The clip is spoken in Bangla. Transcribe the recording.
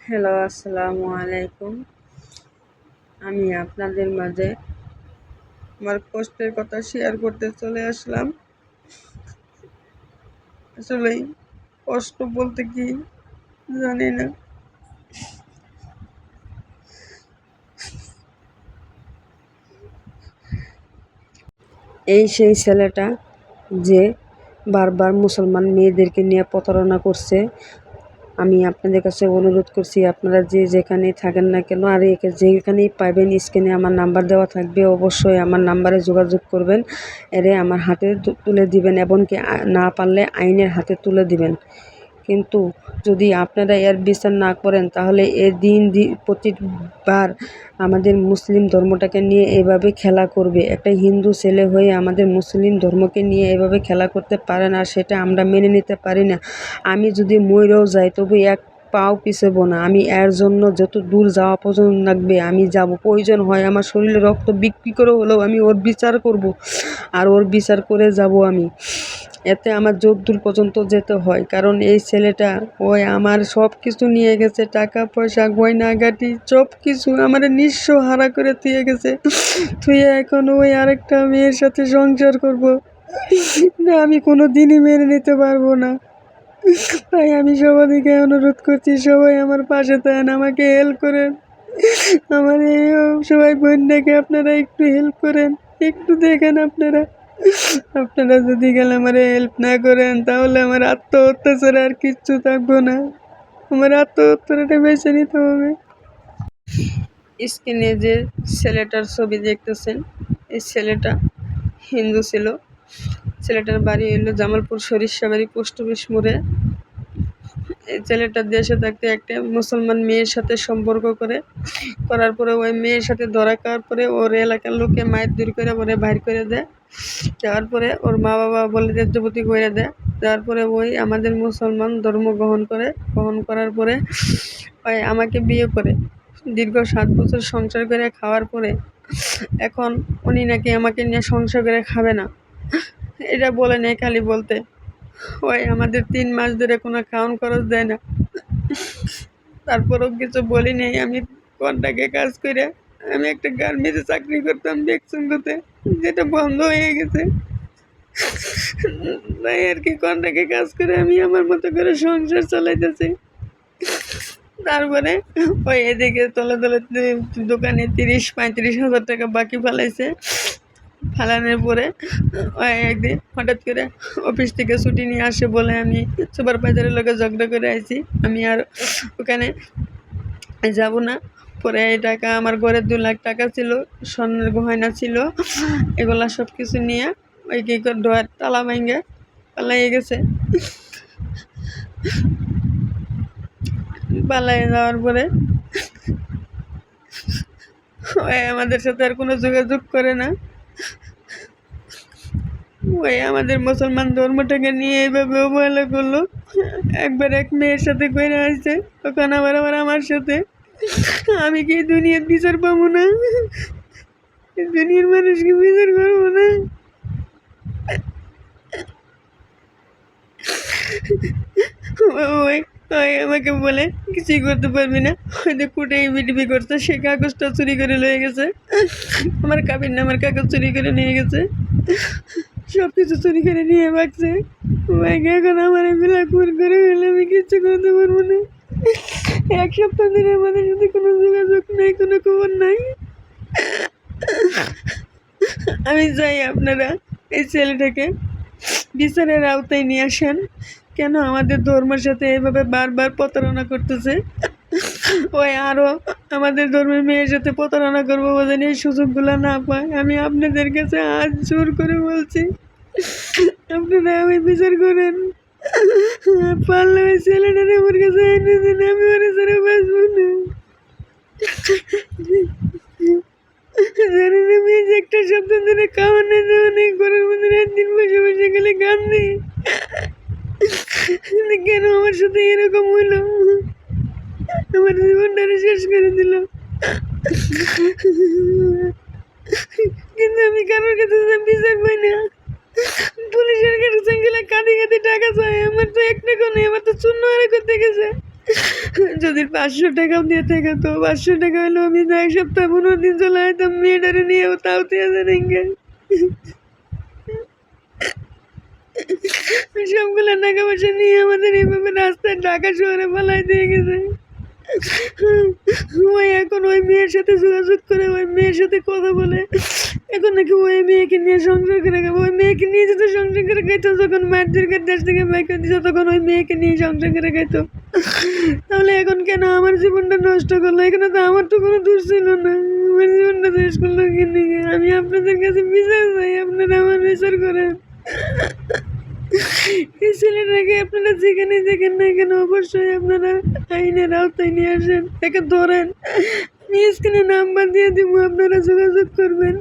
হ্যালো, আসসালামু আলাইকুম। আমি আপনাদের মাঝে আমার কষ্টের কথা শেয়ার করতে চলে আসলাম। আসলেই কষ্ট বলতে কি জানি না। এই সেই ছেলেটা যে বারবার মুসলমান মেয়েদেরকে নিয়ে প্রতারণা করছে। আমি আপনাদের কাছে অনুরোধ করছি, আপনারা যে যেখানেই থাকেন না কেন, আর একে যেখানেই পাবেন স্ক্রিনে আমার নাম্বার দেওয়া থাকবে, অবশ্যই আমার নাম্বারে যোগাযোগ করবেন। এরে আমার হাতে তুলে দিবেন, এমনকি না পারলে আইনের হাতে তুলে দিবেন। কিন্তু যদি আপনারা এর বিচার না করেন, তাহলে এ দিন প্রতিবার আমাদের মুসলিম ধর্মটাকে নিয়ে এভাবে খেলা করবে। একটা হিন্দু ছেলে হয়ে আমাদের মুসলিম ধর্মকে নিয়ে এভাবে খেলা করতে পারে না, সেটা আমরা মেনে নিতে পারি না। আমি যদি মরেও যাই, তবু এক পাও পিছাবো না। আমি এর জন্য যত দূর যাওয়া পর্যন্ত লাগবে আমি যাব। প্রয়োজন হয় আমার শরীরে রক্ত বিক্রি করে হলেও আমি ওর বিচার করব, আর ওর বিচার করে যাব আমি। এতে আমার যতদূর পর্যন্ত যেতে হয়, কারণ এই ছেলেটা ওই আমার সব কিছু নিয়ে গেছে, টাকা পয়সা গয়নাগাটি সব কিছু আমার নিঃস্ব হারা করে থুয়ে গেছে। থুয়ে এখন ওই আরেকটা মেয়ের সাথে সংসার করব, না আমি কোনো দিনই মেনে নিতে পারবো না। তাই আমি সবাইকে অনুরোধ করছি, সবাই আমার পাশে থাকেন, আমাকে হেল্প করেন। আমার এই সবাই বোনটাকে আপনারা একটু হেল্প করেন, একটু দেখেন। আপনারা যদি গেলে আমার হেল্প না করেন, তাহলে আমার আত্মহত্যা ছাড়া আর কিচ্ছু থাকবো না। আমার আত্মহত্যাটা বেছে নিতে হবে। স্ক্রিনে যে ছেলেটার ছবি দেখতেছেন, এই ছেলেটা হিন্দু ছিল। ছেলেটার বাড়ি হলো জামালপুর সরিষাবাড়ি পোস্ট অফিস মোড়ে। এই ছেলেটা দেশে থাকতে একটা মুসলমান মেয়ের সাথে সম্পর্ক করার পরে ওই মেয়ের সাথে ধরা খাওয়ার পরে ওর এলাকার লোকে মায়ের দূর করে ওরে বাইর করে দেয়। যাওয়ার পরে ওর মা বাবা বলে ত্যায্যবতী করে দেয়। যাওয়ার পরে ওই আমাদের মুসলমান ধর্ম গ্রহণ করার পরে ওই আমাকে বিয়ে করে দীর্ঘ 7 বছর সংসার করে খাওয়ার পরে এখন উনি নাকি আমাকে নিয়ে সংসার করে খাবে না, এটা বলে নেই খালি বলতে। ওই আমাদের 3 মাস ধরে কোনো খাওয়ান খরচ দেয় না। তারপরেও কিছু বলি নেই। আমি কন্ট্রাক্টে কাজ করে আমি একটা গার্মেন্টসে চাকরি করতাম দেখসুনগোতে, যেটা বন্ধ হয়ে গেছে। তাই আর কি কন্ট্রাক্টে কাজ করে আমি আমার মতো করে সংসার চালাইতেছি। তারপরে ওই এদিকে তলে তলে দোকানে 30-35 হাজার টাকা বাকি ফেলাইছে। ফালানোর পরে ওই একদিন হঠাৎ করে অফিস থেকে ছুটি নিয়ে আসে বলে আমি সুপারভাইজারের লোকে ঝগড়া করে আইছি, আমি আর ওখানে যাব না। পরে এই টাকা আমার ঘরে 2 লাখ টাকা ছিল, স্বর্ণের গয়না ছিল, এগুলা সব কিছু নিয়ে ওই কি করে ডোয়ার তালা ভাঙ্গে পালাই গেছে। পালাই যাওয়ার পরে ওই আমাদের সাথে আর কোনো যোগাযোগ করে না। ওই আমাদের মুসলমান ধর্মটাকে নিয়ে এইভাবে অবহেলা করলো। একবার এক মেয়ের সাথে করে আসছে, তখন আবার আবার আমার সাথে। আমি কি দুনিয়ার বিচার পাবো না? দুনিয়ার মানুষকে বিচার করবো না? ওই ওই আমাকে বলে কিছুই করতে পারবি না, হয়তো কোর্টে ইবিডিবি করছে, সে কাগজটা চুরি করে লয়ে গেছে। আমার কাবির নামের কাগজ চুরি করে নিয়ে গেছে, সব কিছু চুরি করে নিয়ে ভাগছে। ভাইকে এখন আমার এগুলা খুন করে হলে আমি কিচ্ছু করতে পারবো না। 1 সপ্তাহ ধরে আমাদের সাথে কোনো যোগাযোগ নেই, কোনো খবর নাই। আমি চাই আপনারা এই ছেলেটাকে বিচারের আওতায় নিয়ে আসেন। কেন আমাদের ধর্মের সাথে এভাবে বারবার প্রতারণা করতেছে? ওই আরও আমাদের ধর্মের মেয়ের সাথে প্রতারণা করবো বোঝেন, এই সুযোগগুলো না পায়। আমি আপনাদের কাছে হাত জোর করে বলছি, আপনারা আমি বিচার করেন। পারলে ওই ছেলেটারে আমার কাছে এনে দিন, আমি ওর ছেড়ে বাঁচবো না। জানেন আমি যে একটা সপ্তাহ ধরে খাওয়া নেই, দেওয়া নেই, ঘরের মধ্যে রাত দিন বসে বসে গেলে কান্দি। কেন আমার সাথে এরকম হলো? আমার জীবনটারে শেষ করে দিল। কিন্তু আমি কারোর কাছে বিচার পাই না। পুলিশের কাছে গেলে কাঁদি কাঁদি টাকা চাই, আমার তো এক টাকা নেই, আমার তো শূন্য হারে করতে গেছে। যদি 500 টাকা দিয়ে থেকে তো 500 টাকা হলেও আমি না 1 সপ্তাহ 15 দিন চলে যেতাম মেয়েটারে নিয়েও, তাও 3000 সবগুলো টাকা পয়সা নিয়ে আমাদের এইভাবে রাস্তায় ঢাকা শহরে পালাই দিয়ে গেছে। ওই এখন ওই মেয়ের সাথে যোগাযোগ করে ওই মেয়ের সাথে কথা বলে এখন নাকি ওই মেয়েকে নিয়ে সংসার করে খাবো। ওই মেয়েকে নিয়ে যেত সংসার করে খাইতো, যখন মায়েরদেরকে দেশ থেকে বাইক করে দিত তখন ওই মেয়েকে নিয়ে সংসার করে খাইতো। তাহলে এখন কেন আমার জীবনটা নষ্ট করলো? এখানে তো আমার তো কোনো দোষ ছিল না, আমার জীবনটা শেষ করলো কিনে। আমি আপনাদের কাছে বিচার চাই, আপনারা আমার বিচার করেন। এই ছেলেটাকে আপনারা যেখানে দেখেন না কেন অবশ্যই আপনারা আইনের আওতায় নিয়ে আসেন, তাকে ধরেন। আমি স্ক্রিনে নাম্বার দিয়ে দিব, আপনারা যোগাযোগ করবেন।